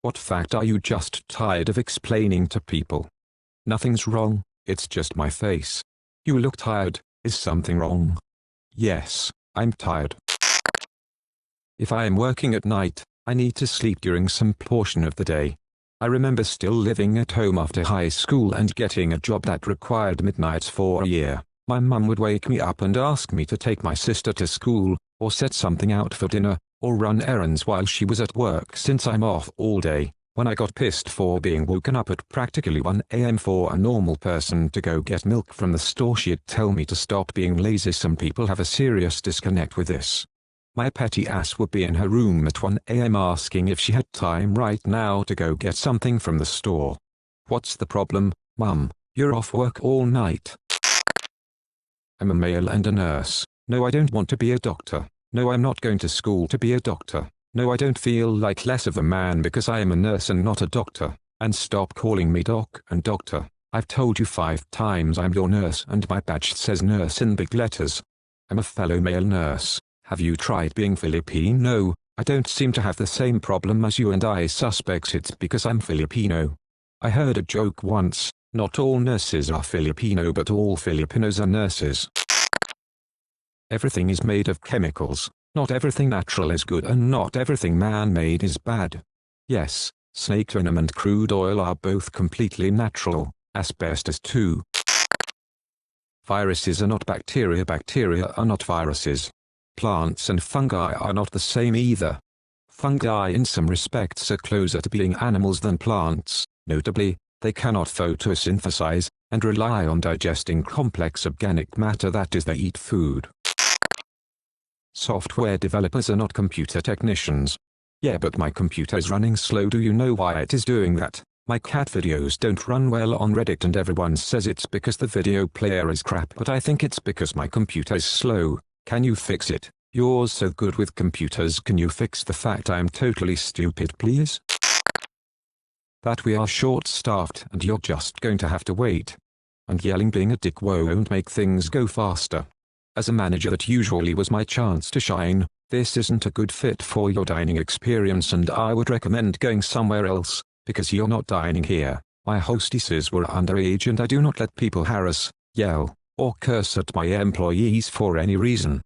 What fact are you just tired of explaining to people? Nothing's wrong, it's just my face. You look tired, is something wrong? Yes, I'm tired. If I am working at night, I need to sleep during some portion of the day. I remember still living at home after high school and getting a job that required midnights for a year. My mum would wake me up and ask me to take my sister to school, or set something out for dinner, or run errands while she was at work since I'm off all day. When I got pissed for being woken up at practically 1 a.m. for a normal person to go get milk from the store, she'd tell me to stop being lazy. Some people have a serious disconnect with this. My petty ass would be in her room at 1 a.m. asking if she had time right now to go get something from the store. What's the problem, Mum? You're off work all night. I'm a male and a nurse. No, I don't want to be a doctor. No, I'm not going to school to be a doctor. No, I don't feel like less of a man because I am a nurse and not a doctor. And stop calling me doc and doctor. I've told you 5 times I'm your nurse and my badge says nurse in big letters. I'm a fellow male nurse. Have you tried being Filipino? I don't seem to have the same problem as you and I suspect it's because I'm Filipino. I heard a joke once, not all nurses are Filipino but all Filipinos are nurses. Everything is made of chemicals. Not everything natural is good and not everything man-made is bad. Yes, snake venom and crude oil are both completely natural, asbestos too. Viruses are not bacteria, bacteria are not viruses. Plants and fungi are not the same either. Fungi in some respects are closer to being animals than plants, notably, they cannot photosynthesize, and rely on digesting complex organic matter, that is, they eat food. Software developers are not computer technicians. Yeah, but my computer is running slow. Do you know why it is doing that? My cat videos don't run well on Reddit and everyone says it's because the video player is crap, but I think it's because my computer is slow. Can you fix it? You're so good with computers. Can you fix the fact I'm totally stupid, please? That we are short-staffed and you're just going to have to wait. And yelling being a dick won't make things go faster. As a manager, that usually was my chance to shine. This isn't a good fit for your dining experience and I would recommend going somewhere else, because you're not dining here. My hostesses were underage and I do not let people harass, yell, or curse at my employees for any reason.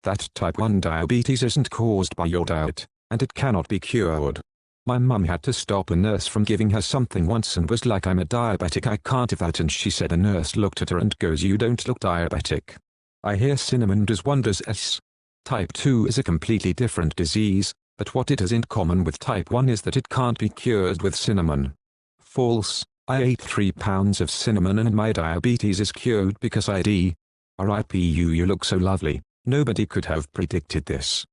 That type 1 diabetes isn't caused by your diet, and it cannot be cured. My mum had to stop a nurse from giving her something once and was like, I'm a diabetic, I can't have that, and she said a nurse looked at her and goes, you don't look diabetic. I hear cinnamon does wonders. Type 2 is a completely different disease, but what it has in common with type 1 is that it can't be cured with cinnamon. False. I ate 3 pounds of cinnamon and my diabetes is cured because I d. R.I.P. you look so lovely. Nobody could have predicted this.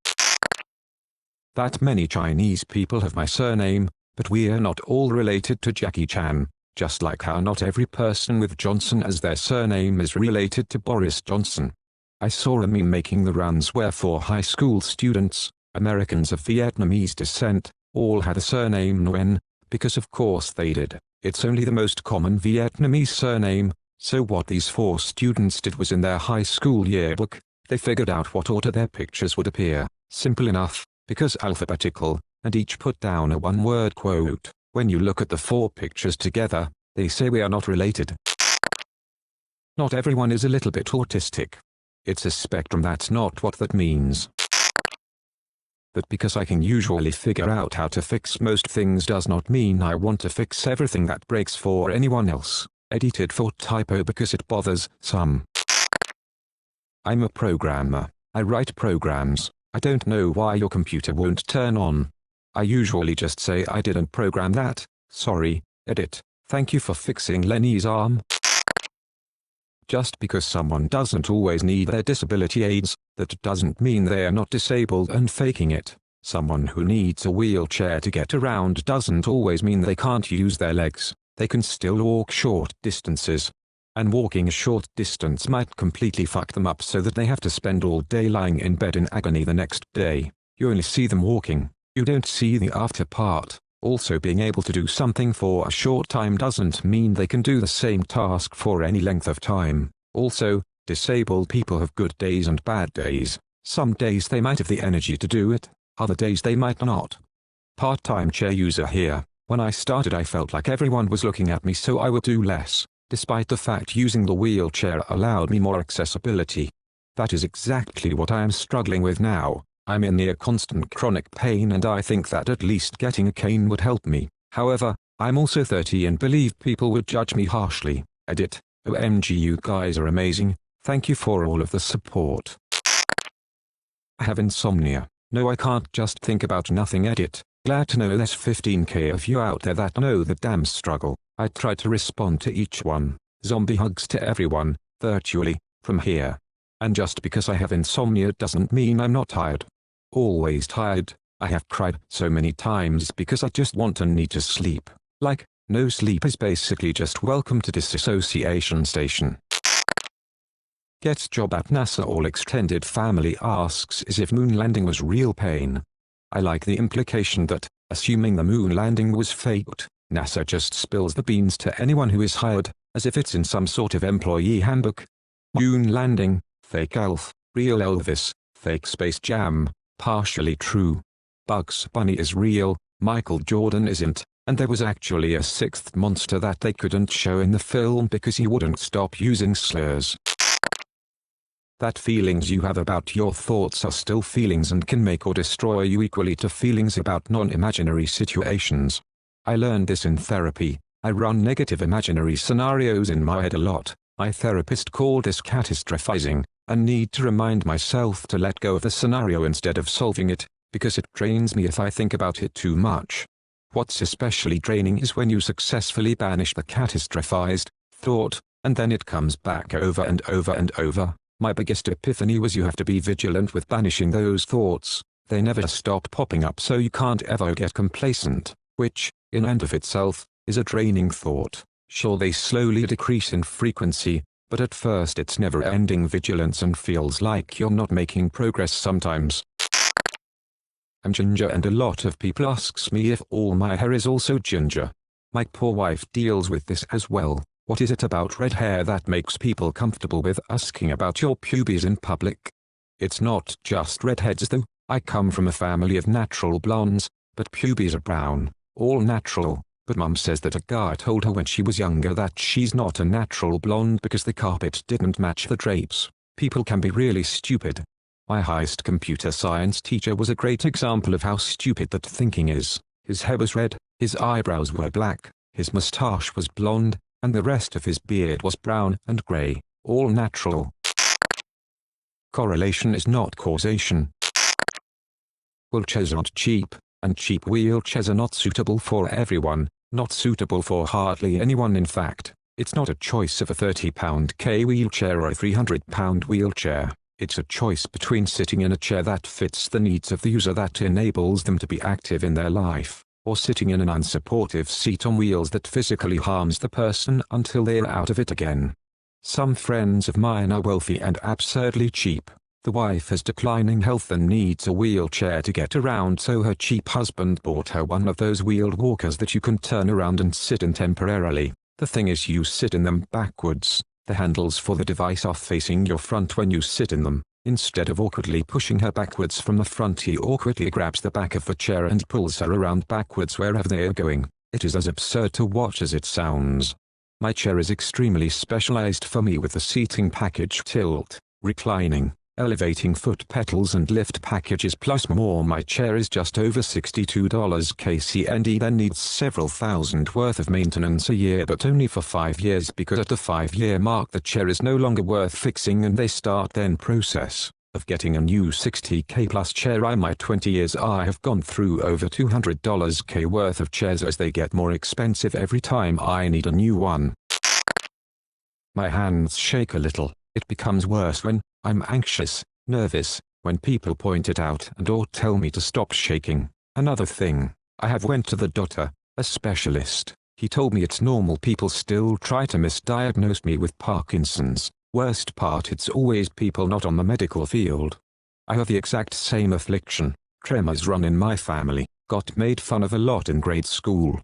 That many Chinese people have my surname, but we're not all related to Jackie Chan, just like how not every person with Johnson as their surname is related to Boris Johnson. I saw a meme making the rounds where 4 high school students, Americans of Vietnamese descent, all had the surname Nguyen, because of course they did. It's only the most common Vietnamese surname, so what these 4 students did was in their high school yearbook, they figured out what order their pictures would appear. Simple enough, because alphabetical, and each put down a one-word quote. When you look at the 4 pictures together, they say we are not related. Not everyone is a little bit autistic. It's a spectrum, that's not what that means. But because I can usually figure out how to fix most things does not mean I want to fix everything that breaks for anyone else. Edited for typo because it bothers some. I'm a programmer. I write programs. I don't know why your computer won't turn on. I usually just say I didn't program that, sorry, edit, thank you for fixing Lenny's arm. Just because someone doesn't always need their disability aids, that doesn't mean they are not disabled and faking it. Someone who needs a wheelchair to get around doesn't always mean they can't use their legs. They can still walk short distances. And walking a short distance might completely fuck them up so that they have to spend all day lying in bed in agony the next day. You only see them walking. You don't see the after part. Also, being able to do something for a short time doesn't mean they can do the same task for any length of time. Also, disabled people have good days and bad days. Some days they might have the energy to do it, other days they might not. Part-time chair user here. When I started I felt like everyone was looking at me, so I would do less, despite the fact using the wheelchair allowed me more accessibility. That is exactly what I am struggling with now. I'm in near constant chronic pain and I think that at least getting a cane would help me. However, I'm also 30 and believe people would judge me harshly. Edit. OMG, you guys are amazing. Thank you for all of the support. I have insomnia. No, I can't just think about nothing. Edit. Glad to know there's 15k of you out there that know the damn struggle. I try to respond to each one. Zombie hugs to everyone, virtually, from here. And just because I have insomnia doesn't mean I'm not tired. Always tired. I have cried so many times because I just want and need to sleep. Like, no sleep is basically just welcome to disassociation station. Gets job at NASA. All extended family asks as if moon landing was real pain. I like the implication that, assuming the moon landing was faked, NASA just spills the beans to anyone who is hired, as if it's in some sort of employee handbook. Moon landing, fake Elf, real Elvis, fake Space Jam, partially true. Bugs Bunny is real, Michael Jordan isn't, and there was actually a sixth monster that they couldn't show in the film because he wouldn't stop using slurs. That feelings you have about your thoughts are still feelings and can make or destroy you equally to feelings about non-imaginary situations. I learned this in therapy. I run negative imaginary scenarios in my head a lot. My therapist called this catastrophizing, and need to remind myself to let go of the scenario instead of solving it, because it drains me if I think about it too much. What's especially draining is when you successfully banish the catastrophized thought, and then it comes back over and over and over. My biggest epiphany was you have to be vigilant with banishing those thoughts. They never stop popping up, so you can't ever get complacent, which, in and of itself, is a draining thought. Sure, they slowly decrease in frequency, but at first it's never-ending vigilance and feels like you're not making progress sometimes. I'm ginger and a lot of people asks me if all my hair is also ginger. My poor wife deals with this as well. What is it about red hair that makes people comfortable with asking about your pubes in public? It's not just redheads though. I come from a family of natural blondes, but pubes are brown, all natural. But mum says that a guy told her when she was younger that she's not a natural blonde because the carpet didn't match the drapes. People can be really stupid. My highest computer science teacher was a great example of how stupid that thinking is. His hair was red, his eyebrows were black, his mustache was blonde, and the rest of his beard was brown and grey, all natural. Correlation is not causation. Wheelchairs aren't cheap, and cheap wheelchairs are not suitable for everyone, not suitable for hardly anyone. In fact, it's not a choice of a £30 wheelchair or a £300 wheelchair. It's a choice between sitting in a chair that fits the needs of the user that enables them to be active in their life, or sitting in an unsupportive seat on wheels that physically harms the person until they are out of it again. Some friends of mine are wealthy and absurdly cheap. The wife has declining health and needs a wheelchair to get around, so her cheap husband bought her one of those wheeled walkers that you can turn around and sit in temporarily. The thing is, you sit in them backwards. The handles for the device are facing your front when you sit in them. Instead of awkwardly pushing her backwards from the front, he awkwardly grabs the back of the chair and pulls her around backwards wherever they are going. It is as absurd to watch as it sounds. My chair is extremely specialized for me with the seating package, tilt, reclining, elevating foot pedals and lift packages plus more. My chair is just over $62 KCND, then needs several thousand worth of maintenance a year, but only for 5 years, because at the 5-year mark the chair is no longer worth fixing and they start then process of getting a new $60K plus chair. In my 20 years I have gone through over $200 K worth of chairs as they get more expensive every time I need a new one. My hands shake a little. It becomes worse when I'm anxious, nervous, when people point it out and or tell me to stop shaking. Another thing, I have went to the doctor, a specialist. He told me it's normal. People still try to misdiagnose me with Parkinson's. Worst part, it's always people not on the medical field. I have the exact same affliction. Tremors run in my family. Got made fun of a lot in grade school.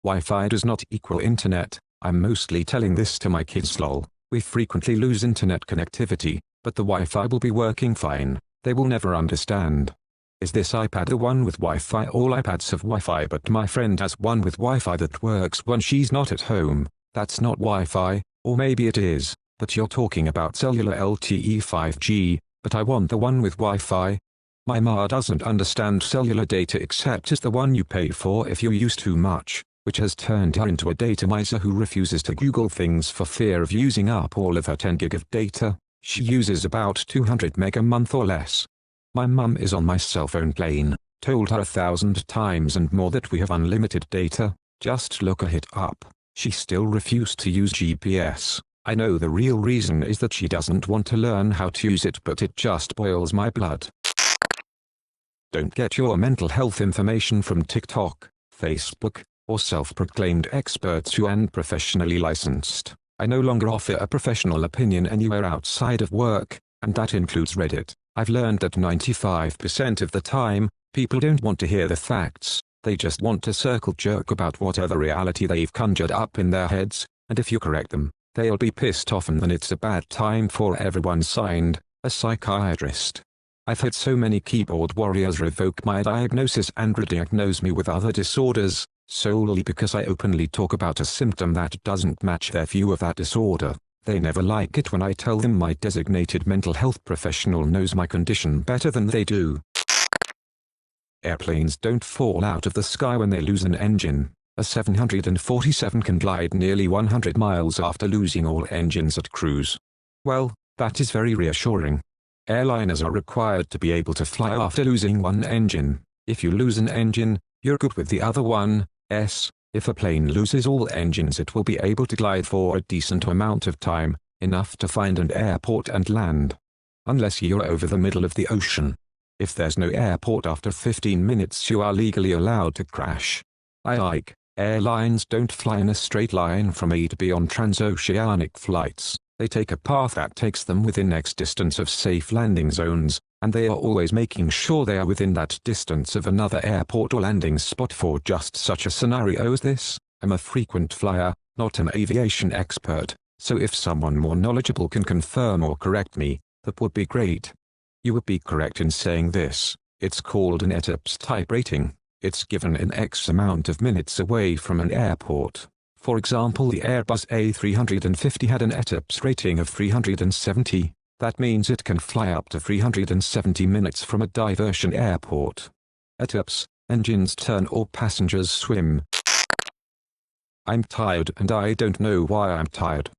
Wi-Fi does not equal internet. I'm mostly telling this to my kids, lol. We frequently lose internet connectivity, but the Wi-Fi will be working fine. They will never understand. Is this iPad the one with Wi-Fi? All iPads have Wi-Fi, but my friend has one with Wi-Fi that works when she's not at home. That's not Wi-Fi, or maybe it is, but you're talking about cellular LTE 5G, but I want the one with Wi-Fi. My ma doesn't understand cellular data except as the one you pay for if you use too much, which has turned her into a data miser who refuses to Google things for fear of using up all of her 10 gig of data. She uses about 200 meg a month or less. My mum is on my cell phone plane, told her 1,000 times and more that we have unlimited data, just look it up. She still refused to use GPS. I know the real reason is that she doesn't want to learn how to use it, but it just boils my blood. Don't get your mental health information from TikTok, Facebook, or self-proclaimed experts who aren't professionally licensed. I no longer offer a professional opinion anywhere outside of work, and that includes Reddit. I've learned that 95% of the time, people don't want to hear the facts, they just want to circle jerk about whatever reality they've conjured up in their heads, and if you correct them, they'll be pissed off and then it's a bad time for everyone. Signed, a psychiatrist. I've had so many keyboard warriors revoke my diagnosis and re-diagnose me with other disorders, solely because I openly talk about a symptom that doesn't match their view of that disorder. They never like it when I tell them my designated mental health professional knows my condition better than they do. Airplanes don't fall out of the sky when they lose an engine. A 747 can glide nearly 100 miles after losing all engines at cruise. Well, that is very reassuring. Airliners are required to be able to fly after losing one engine. If you lose an engine, you're good with the other one. If a plane loses all engines, it will be able to glide for a decent amount of time, enough to find an airport and land. Unless you're over the middle of the ocean. If there's no airport after 15 minutes, you are legally allowed to crash. Airlines don't fly in a straight line from A to B on transoceanic flights. They take a path that takes them within X distance of safe landing zones, and they are always making sure they are within that distance of another airport or landing spot for just such a scenario as this. I'm a frequent flyer, not an aviation expert, so if someone more knowledgeable can confirm or correct me, that would be great. You would be correct in saying this. It's called an ETIPS type rating. It's given in X amount of minutes away from an airport. For example, the Airbus A350 had an ETIPS rating of 370. That means it can fly up to 370 minutes from a diversion airport. ETIPS, engines turn or passengers swim. I'm tired and I don't know why I'm tired.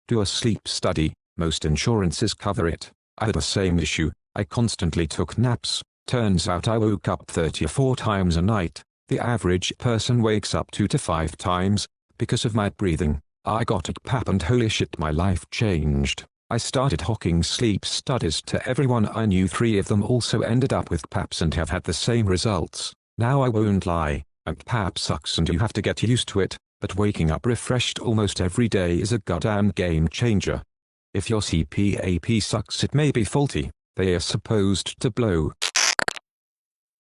Do a sleep study, most insurances cover it. I had the same issue, I constantly took naps. Turns out I woke up 34 times a night. The average person wakes up 2 to 5 times. Because of my breathing, I got a PAP and holy shit, my life changed. I started hawking sleep studies to everyone I knew. 3 of them also ended up with PAPs and have had the same results. Now I won't lie, a PAP sucks and you have to get used to it, but waking up refreshed almost every day is a goddamn game changer. If your CPAP sucks, it may be faulty. They are supposed to blow.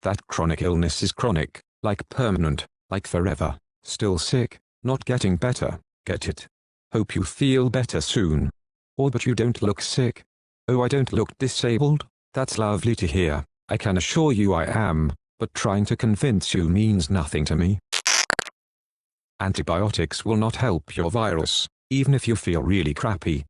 That chronic illness is chronic, like permanent, like forever. Still sick, not getting better, get it? Hope you feel better soon. Or but you don't look sick. Oh, I don't look disabled? That's lovely to hear. I can assure you I am, but trying to convince you means nothing to me. Antibiotics will not help your virus, even if you feel really crappy.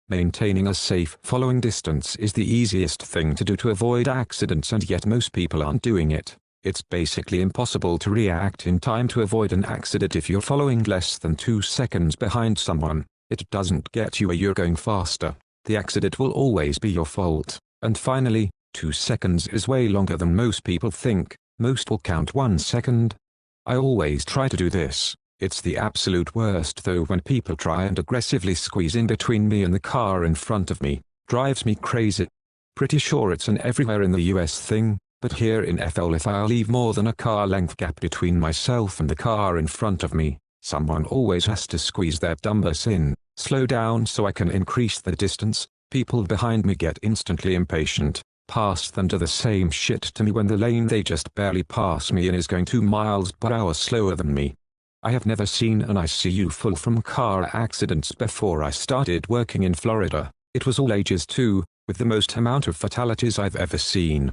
Maintaining a safe following distance is the easiest thing to do to avoid accidents, and yet most people aren't doing it. It's basically impossible to react in time to avoid an accident if you're following less than 2 seconds behind someone. It doesn't get you where you're going faster. The accident will always be your fault. And finally, 2 seconds is way longer than most people think. Most will count 1 second. I always try to do this. It's the absolute worst though when people try and aggressively squeeze in between me and the car in front of me. Drives me crazy. Pretty sure it's an everywhere in the US thing, but here in FL if I leave more than a car length gap between myself and the car in front of me, someone always has to squeeze their dumbass in. Slow down so I can increase the distance. People behind me get instantly impatient. Pass them to the same shit to me when the lane they just barely pass me in is going 2 miles per hour slower than me. I have never seen an ICU full from car accidents before I started working in Florida. It was all ages too, with the most amount of fatalities I've ever seen.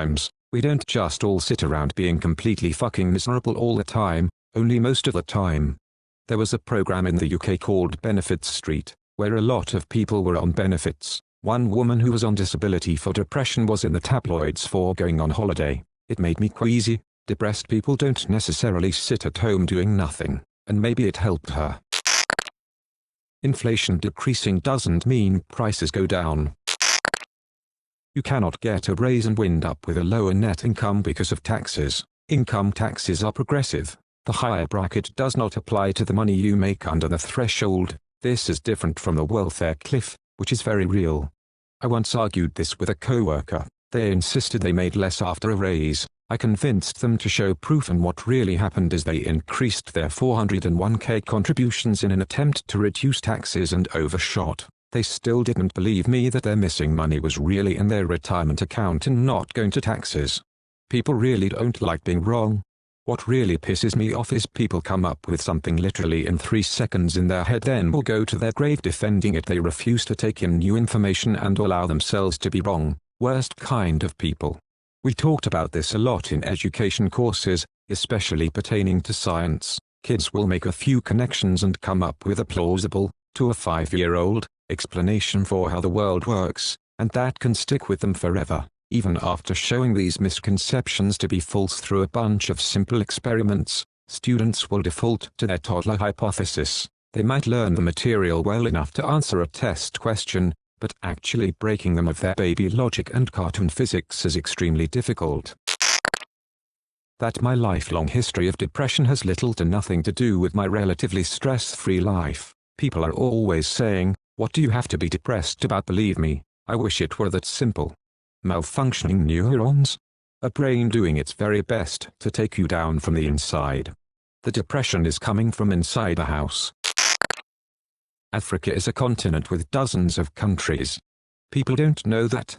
sometimes, we don't just all sit around being completely fucking miserable all the time, only most of the time. There was a program in the UK called Benefits Street, where a lot of people were on benefits. One woman who was on disability for depression was in the tabloids for going on holiday. It made me queasy. Depressed people don't necessarily sit at home doing nothing, and maybe it helped her. Inflation decreasing doesn't mean prices go down. You cannot get a raise and wind up with a lower net income because of taxes. Income taxes are progressive. The higher bracket does not apply to the money you make under the threshold. This is different from the welfare cliff, which is very real. I once argued this with a coworker. They insisted they made less after a raise. I convinced them to show proof, and what really happened is they increased their 401k contributions in an attempt to reduce taxes and overshot. They still didn't believe me that their missing money was really in their retirement account and not going to taxes. People really don't like being wrong. What really pisses me off is people come up with something literally in 3 seconds in their head, then will go to their grave defending it. They refuse to take in new information and allow themselves to be wrong. Worst kind of people. We talked about this a lot in education courses, especially pertaining to science. Kids will make a few connections and come up with a plausible, to a 5-year-old, explanation for how the world works, and that can stick with them forever. Even after showing these misconceptions to be false through a bunch of simple experiments, students will default to their toddler hypothesis. They might learn the material well enough to answer a test question, but actually breaking them of their baby logic and cartoon physics is extremely difficult. That my lifelong history of depression has little to nothing to do with my relatively stress-free life. People are always saying, "What do you have to be depressed about?" Believe me, I wish it were that simple. Malfunctioning neurons? A brain doing its very best to take you down from the inside. The depression is coming from inside the house. Africa is a continent with dozens of countries. People don't know that.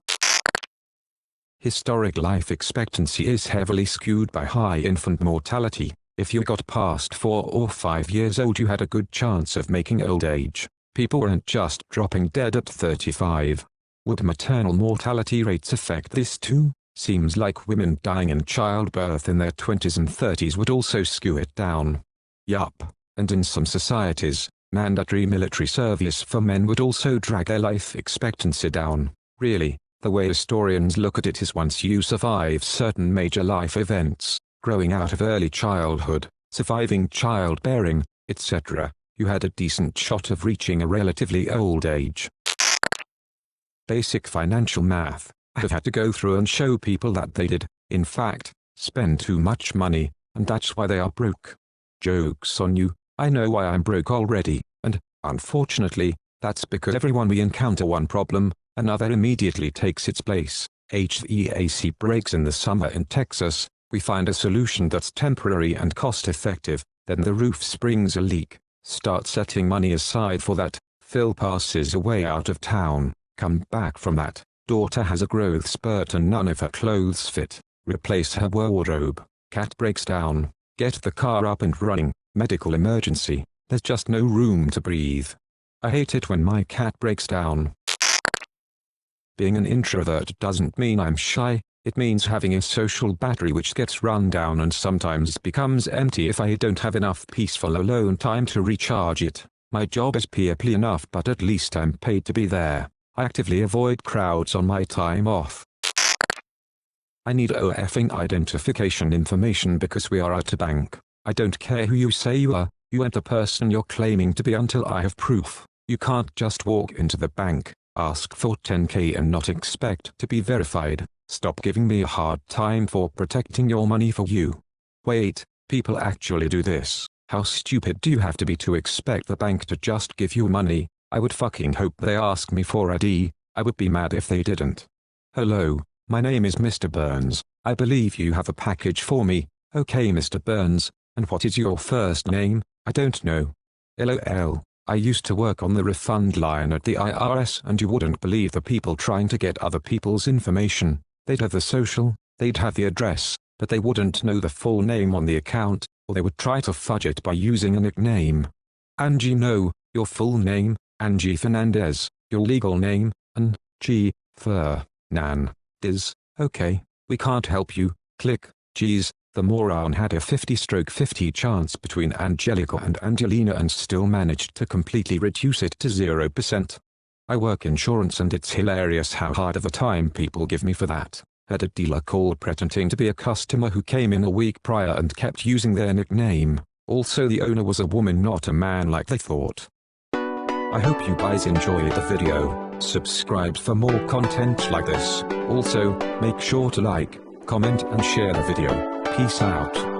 Historic life expectancy is heavily skewed by high infant mortality. If you got past 4 or 5 years old, you had a good chance of making old age. People weren't just dropping dead at 35. Would maternal mortality rates affect this too? Seems like women dying in childbirth in their 20s and 30s would also skew it down. Yup, and in some societies, mandatory military service for men would also drag their life expectancy down. Really, the way historians look at it is once you survive certain major life events, growing out of early childhood, surviving childbearing, etc., you had a decent shot of reaching a relatively old age. Basic financial math. I've had to go through and show people that they did, in fact, spend too much money, and that's why they are broke. Joke's on you, I know why I'm broke already, and, unfortunately, that's because everyone we encounter one problem, another immediately takes its place. HVAC breaks in the summer in Texas, we find a solution that's temporary and cost-effective, then the roof springs a leak, start setting money aside for that, Phil passes away out of town, come back from that. Daughter has a growth spurt and none of her clothes fit, replace her wardrobe, cat breaks down, get the car up and running, medical emergency, there's just no room to breathe. I hate it when my cat breaks down. Being an introvert doesn't mean I'm shy, it means having a social battery which gets run down and sometimes becomes empty if I don't have enough peaceful alone time to recharge it. My job is people enough, but at least I'm paid to be there. I actively avoid crowds on my time off. I need effing identification information because we are at a bank. I don't care who you say you are, you ain't the person you're claiming to be until I have proof. You can't just walk into the bank, ask for 10K and not expect to be verified. Stop giving me a hard time for protecting your money for you. Wait, people actually do this. How stupid do you have to be to expect the bank to just give you money? I would fucking hope they ask me for ID, I would be mad if they didn't. Hello, my name is Mr. Burns, I believe you have a package for me. Okay Mr. Burns, and what is your first name? I don't know. LOL, I used to work on the refund line at the IRS and you wouldn't believe the people trying to get other people's information. They'd have the social, they'd have the address, but they wouldn't know the full name on the account, or they would try to fudge it by using a nickname. Angie, no, your full name, Angie Fernandez, your legal name, G. Fernandez. Okay, we can't help you, click. Geez, the moron had a 50/50 chance between Angelica and Angelina and still managed to completely reduce it to 0%. I work insurance and it's hilarious how hard of a time people give me for that. Had a dealer call pretending to be a customer who came in a week prior and kept using their nickname. Also the owner was a woman, not a man like they thought. I hope you guys enjoyed the video. Subscribe for more content like this. Also, make sure to like, comment and share the video. Peace out.